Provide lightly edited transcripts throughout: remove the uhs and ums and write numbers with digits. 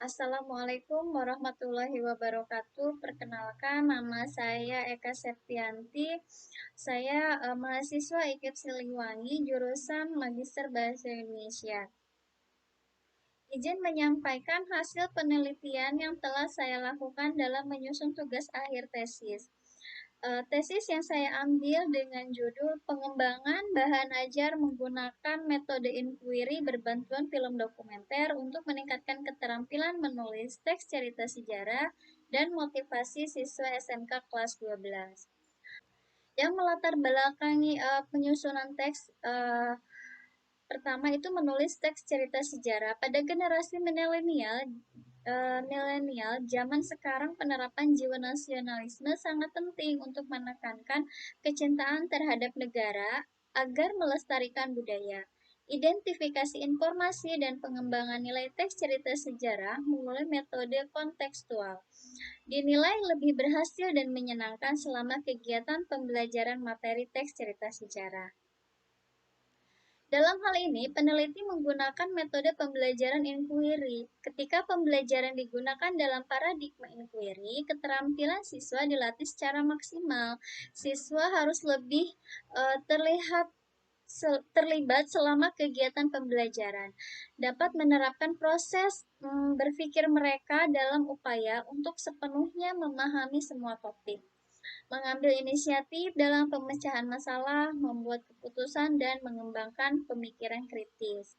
Assalamualaikum warahmatullahi wabarakatuh. Perkenalkan, nama saya Eka Septianti. Saya mahasiswa IKIP Siliwangi, jurusan Magister Bahasa Indonesia. Izin menyampaikan hasil penelitian yang telah saya lakukan dalam menyusun tugas akhir tesis. Tesis yang saya ambil dengan judul Pengembangan Bahan Ajar Menggunakan Metode Inquiry Berbantuan Film Dokumenter untuk Meningkatkan Keterampilan Menulis Teks Cerita Sejarah dan Motivasi Siswa SMK kelas 12. Yang melatar belakangi penyusunan teks pertama itu menulis teks cerita sejarah. Pada generasi milenial zaman sekarang penerapan jiwa nasionalisme sangat penting untuk menekankan kecintaan terhadap negara agar melestarikan budaya. Identifikasi informasi dan pengembangan nilai teks cerita sejarah melalui metode kontekstual dinilai lebih berhasil dan menyenangkan selama kegiatan pembelajaran materi teks cerita sejarah. Dalam hal ini, peneliti menggunakan metode pembelajaran inquiry. Ketika pembelajaran digunakan dalam paradigma inquiry, keterampilan siswa dilatih secara maksimal. Siswa harus lebih terlibat selama kegiatan pembelajaran, dapat menerapkan proses berpikir mereka dalam upaya untuk sepenuhnya memahami semua topik, mengambil inisiatif dalam pemecahan masalah, membuat keputusan, dan mengembangkan pemikiran kritis.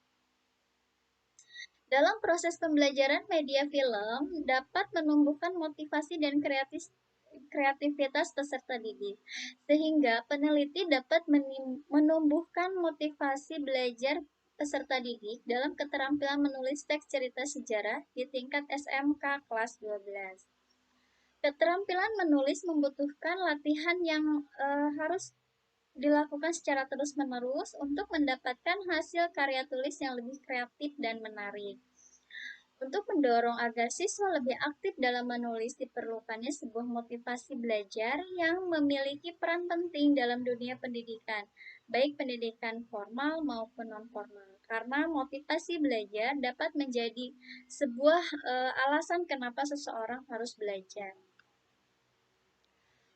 Dalam proses pembelajaran media film dapat menumbuhkan motivasi dan kreativitas peserta didik, sehingga peneliti dapat menumbuhkan motivasi belajar peserta didik dalam keterampilan menulis teks cerita sejarah di tingkat SMK kelas 12. Keterampilan menulis membutuhkan latihan yang harus dilakukan secara terus-menerus untuk mendapatkan hasil karya tulis yang lebih kreatif dan menarik. Untuk mendorong agar siswa lebih aktif dalam menulis, diperlukannya sebuah motivasi belajar yang memiliki peran penting dalam dunia pendidikan, baik pendidikan formal maupun non-formal. Karena motivasi belajar dapat menjadi sebuah alasan kenapa seseorang harus belajar.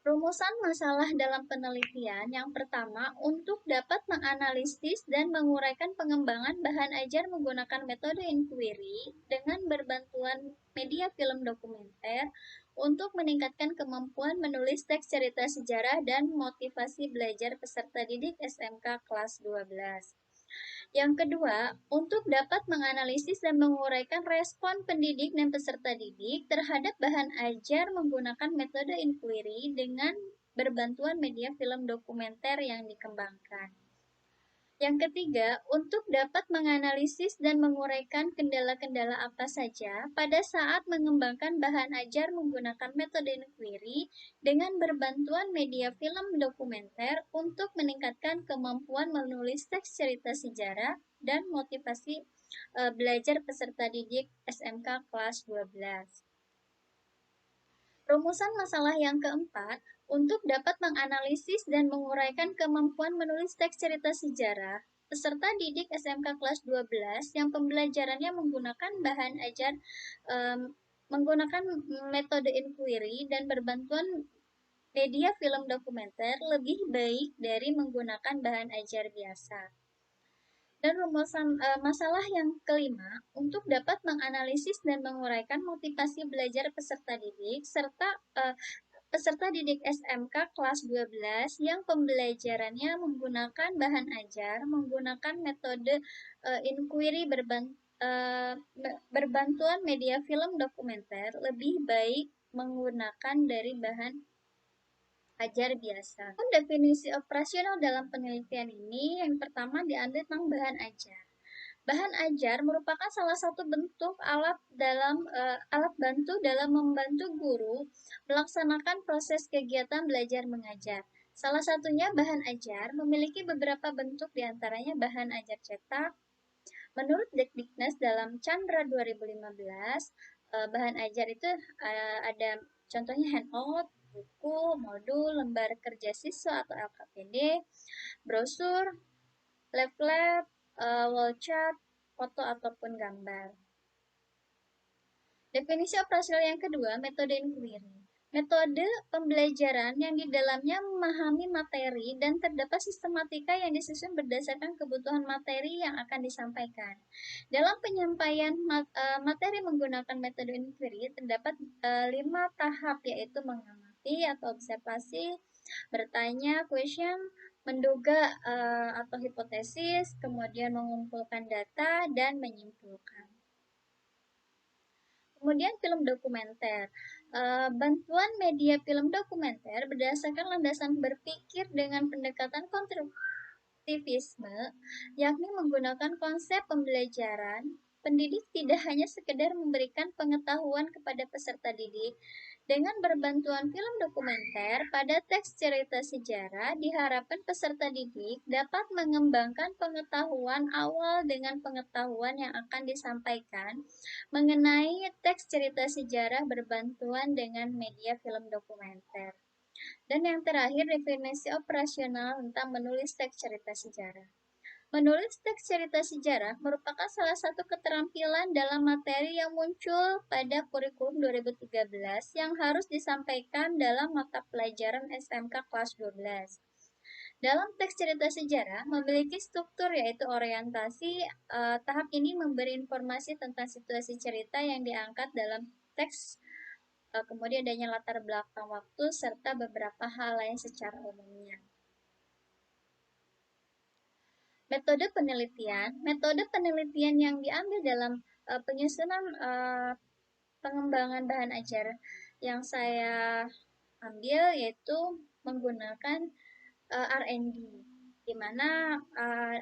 Rumusan masalah dalam penelitian yang pertama, untuk dapat menganalisis dan menguraikan pengembangan bahan ajar menggunakan metode inquiry dengan berbantuan media film dokumenter untuk meningkatkan kemampuan menulis teks cerita sejarah dan motivasi belajar peserta didik SMK kelas 12. Yang kedua, untuk dapat menganalisis dan menguraikan respon pendidik dan peserta didik terhadap bahan ajar menggunakan metode inquiry dengan berbantuan media film dokumenter yang dikembangkan. Yang ketiga, untuk dapat menganalisis dan menguraikan kendala-kendala apa saja pada saat mengembangkan bahan ajar menggunakan metode inquiry dengan berbantuan media film dokumenter untuk meningkatkan kemampuan menulis teks cerita sejarah dan motivasi belajar peserta didik SMK kelas 12. Rumusan masalah yang keempat, untuk dapat menganalisis dan menguraikan kemampuan menulis teks cerita sejarah, peserta didik SMK kelas 12 yang pembelajarannya menggunakan bahan ajar menggunakan metode inquiry dan berbantuan media film dokumenter lebih baik dari menggunakan bahan ajar biasa. Dan rumusan masalah yang kelima, untuk dapat menganalisis dan menguraikan motivasi belajar peserta didik serta peserta didik SMK kelas 12 yang pembelajarannya menggunakan bahan ajar menggunakan metode inquiry berbantuan media film dokumenter lebih baik menggunakan dari bahan ajar biasa. Definisi operasional dalam penelitian ini yang pertama diambil tentang bahan ajar. Bahan ajar merupakan salah satu bentuk alat bantu dalam membantu guru melaksanakan proses kegiatan belajar mengajar. Salah satunya bahan ajar memiliki beberapa bentuk, diantaranya bahan ajar cetak. Menurut Dekdiknas dalam Chandra 2015, bahan ajar itu ada contohnya handout, buku, modul, lembar kerja siswa atau LKPD, brosur, lab, wall chart, foto ataupun gambar. Definisi operasional yang kedua, metode inquiry. Metode pembelajaran yang di dalamnya memahami materi dan terdapat sistematika yang disusun berdasarkan kebutuhan materi yang akan disampaikan. Dalam penyampaian materi menggunakan metode inquiry terdapat 5 tahap, yaitu mengamati atau observasi, bertanya question, menduga atau hipotesis, kemudian mengumpulkan data, dan menyimpulkan. Kemudian film dokumenter. Bantuan media film dokumenter berdasarkan landasan berpikir dengan pendekatan konstruktivisme, yakni menggunakan konsep pembelajaran. Pendidik tidak hanya sekedar memberikan pengetahuan kepada peserta didik. Dengan berbantuan film dokumenter pada teks cerita sejarah, diharapkan peserta didik dapat mengembangkan pengetahuan awal dengan pengetahuan yang akan disampaikan mengenai teks cerita sejarah berbantuan dengan media film dokumenter. Dan yang terakhir, definisi operasional tentang menulis teks cerita sejarah. Menulis teks cerita sejarah merupakan salah satu keterampilan dalam materi yang muncul pada kurikulum 2013 yang harus disampaikan dalam mata pelajaran SMK kelas 12. Dalam teks cerita sejarah memiliki struktur, yaitu orientasi. Tahap ini memberi informasi tentang situasi cerita yang diangkat dalam teks, kemudian adanya latar belakang waktu serta beberapa hal lain secara umumnya. Metode penelitian yang diambil dalam penyusunan pengembangan bahan ajar yang saya ambil yaitu menggunakan R&D, di mana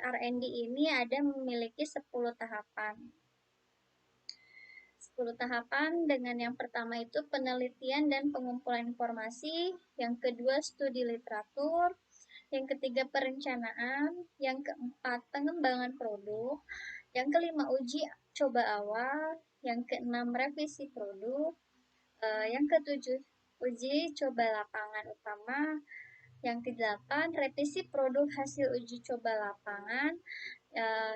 R&D ini ada memiliki 10 tahapan. 10 tahapan dengan yang pertama itu penelitian dan pengumpulan informasi, yang kedua studi literatur, yang ketiga perencanaan, yang keempat pengembangan produk, yang kelima uji coba awal, yang keenam revisi produk, yang ketujuh uji coba lapangan utama, yang kedelapan revisi produk hasil uji coba lapangan,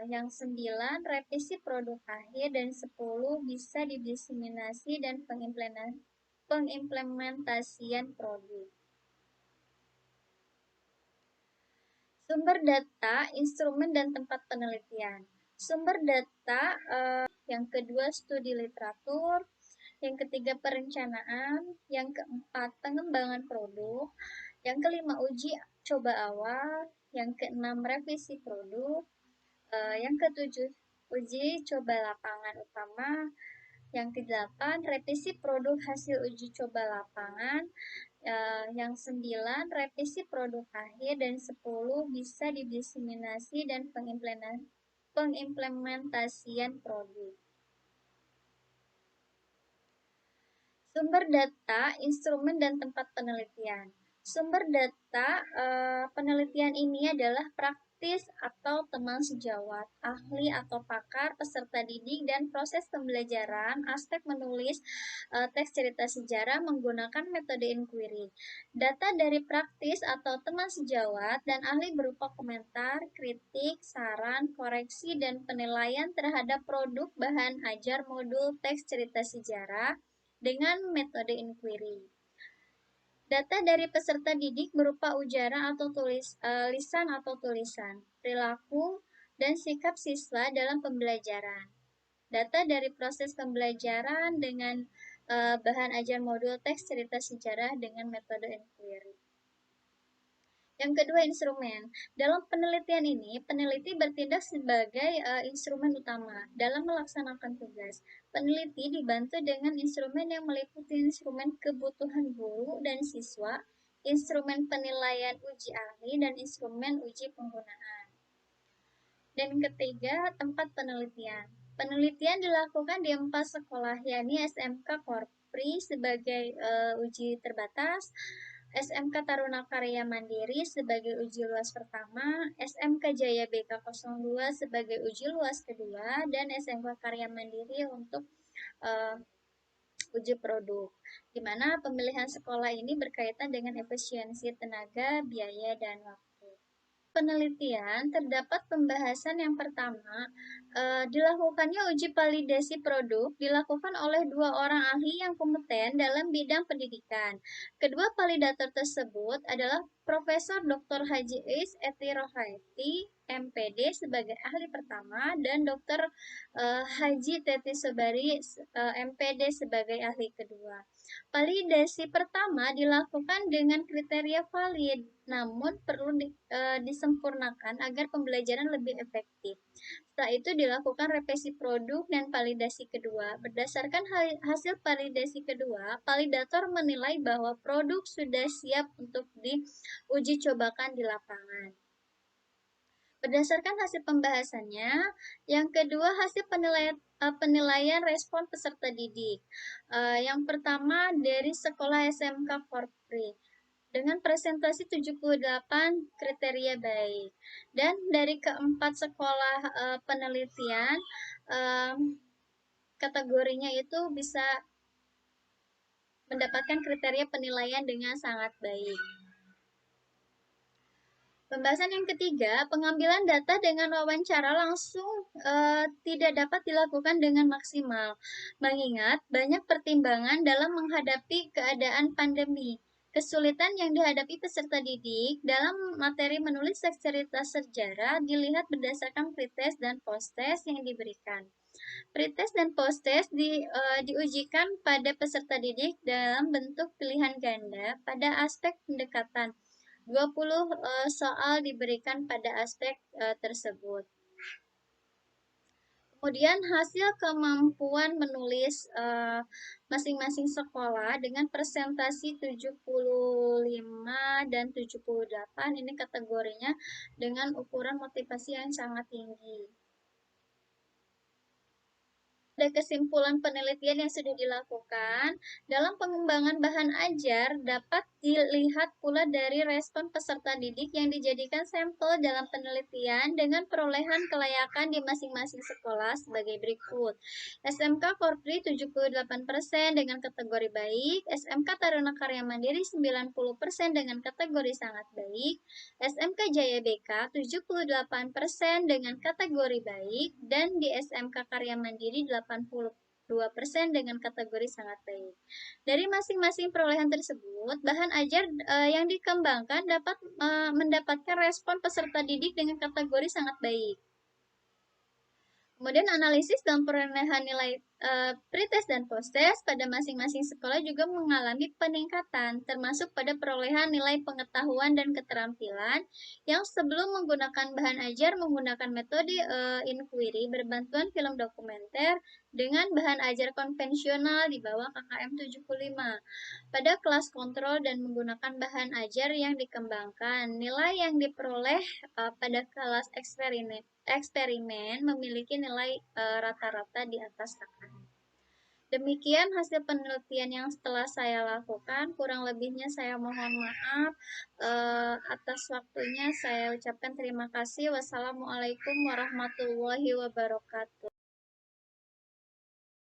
yang 9 revisi produk akhir, dan 10 bisa didiseminasi dan pengimplementasian produk. Sumber data, instrumen, dan tempat penelitian. Sumber data yang kedua studi literatur, yang ketiga perencanaan, yang keempat pengembangan produk, yang kelima uji coba awal, yang keenam revisi produk, yang ketujuh uji coba lapangan utama, yang kedelapan revisi produk hasil uji coba lapangan, yang 9 revisi produk akhir, dan 10 bisa didiseminasi dan pengimplementasian produk. Sumber data, instrumen, dan tempat penelitian. Sumber data penelitian ini adalah praktis atau teman sejawat, ahli atau pakar, peserta didik, dan proses pembelajaran aspek menulis teks cerita sejarah menggunakan metode inquiry. Data dari praktis atau teman sejawat dan ahli berupa komentar, kritik, saran, koreksi, dan penilaian terhadap produk bahan ajar modul teks cerita sejarah dengan metode inquiry. Data dari peserta didik berupa ujaran atau lisan atau tulisan, perilaku, dan sikap siswa dalam pembelajaran. Data dari proses pembelajaran dengan bahan ajar modul teks cerita sejarah dengan metode inquiry. Yang kedua, instrumen. Dalam penelitian ini, peneliti bertindak sebagai instrumen utama dalam melaksanakan tugas. Peneliti dibantu dengan instrumen yang meliputi instrumen kebutuhan guru dan siswa, instrumen penilaian uji ahli, dan instrumen uji penggunaan. Dan ketiga, tempat penelitian. Penelitian dilakukan di 4 sekolah, yakni SMK Korpri sebagai uji terbatas, SMK Taruna Karya Mandiri sebagai uji luas pertama, SMK Jaya BK02 sebagai uji luas kedua, dan SMK Karya Mandiri untuk uji produk, di mana pemilihan sekolah ini berkaitan dengan efisiensi tenaga, biaya, dan waktu. penelitian, terdapat pembahasan yang pertama, dilakukannya uji validasi produk dilakukan oleh dua orang ahli yang kompeten dalam bidang pendidikan. Kedua validator tersebut adalah Profesor Dr. Haji Is Eti Rohaiti, MPD sebagai ahli pertama dan Dr. Haji Teti Sobari, MPD sebagai ahli kedua. Validasi pertama dilakukan dengan kriteria valid, namun perlu disempurnakan agar pembelajaran lebih efektif. Setelah itu dilakukan revisi produk dan validasi kedua. Berdasarkan hasil validasi kedua, validator menilai bahwa produk sudah siap untuk diuji cobakan di lapangan. Berdasarkan hasil pembahasannya, yang kedua hasil penilaian respon peserta didik. Yang pertama dari sekolah SMK Korpri dengan presentasi 78 kriteria baik. Dan dari keempat sekolah penelitian, kategorinya itu bisa mendapatkan kriteria penilaian dengan sangat baik. Pembahasan yang ketiga, pengambilan data dengan wawancara langsung tidak dapat dilakukan dengan maksimal, mengingat banyak pertimbangan dalam menghadapi keadaan pandemi. Kesulitan yang dihadapi peserta didik dalam materi menulis cerita sejarah dilihat berdasarkan pretest dan post-test yang diberikan. Pretest dan post-test diujikan pada peserta didik dalam bentuk pilihan ganda pada aspek pendekatan. 20 soal diberikan pada aspek tersebut. Kemudian hasil kemampuan menulis masing-masing sekolah dengan presentasi 75 dan 78 ini kategorinya dengan ukuran motivasi yang sangat tinggi. Ada kesimpulan penelitian yang sudah dilakukan dalam pengembangan bahan ajar dapat dilihat pula dari respon peserta didik yang dijadikan sampel dalam penelitian dengan perolehan kelayakan di masing-masing sekolah sebagai berikut. SMK Korpri 78% dengan kategori baik, SMK Taruna Karya Mandiri 90% dengan kategori sangat baik, SMK Jaya BK 78% dengan kategori baik, dan di SMK Karya Mandiri 82% dengan kategori sangat baik. Dari masing-masing perolehan tersebut, bahan ajar yang dikembangkan dapat mendapatkan respon peserta didik dengan kategori sangat baik. Kemudian analisis dan perolehan nilai pretest dan posttest pada masing-masing sekolah juga mengalami peningkatan, termasuk pada perolehan nilai pengetahuan dan keterampilan yang sebelum menggunakan bahan ajar menggunakan metode inquiry berbantuan film dokumenter dengan bahan ajar konvensional di bawah KKM 75. Pada kelas kontrol dan menggunakan bahan ajar yang dikembangkan, nilai yang diperoleh pada kelas eksperimen memiliki nilai rata-rata di atas KKM. Demikian hasil penelitian yang setelah saya lakukan. Kurang lebihnya saya mohon maaf. Atas waktunya saya ucapkan terima kasih. Wassalamualaikum warahmatullahi wabarakatuh.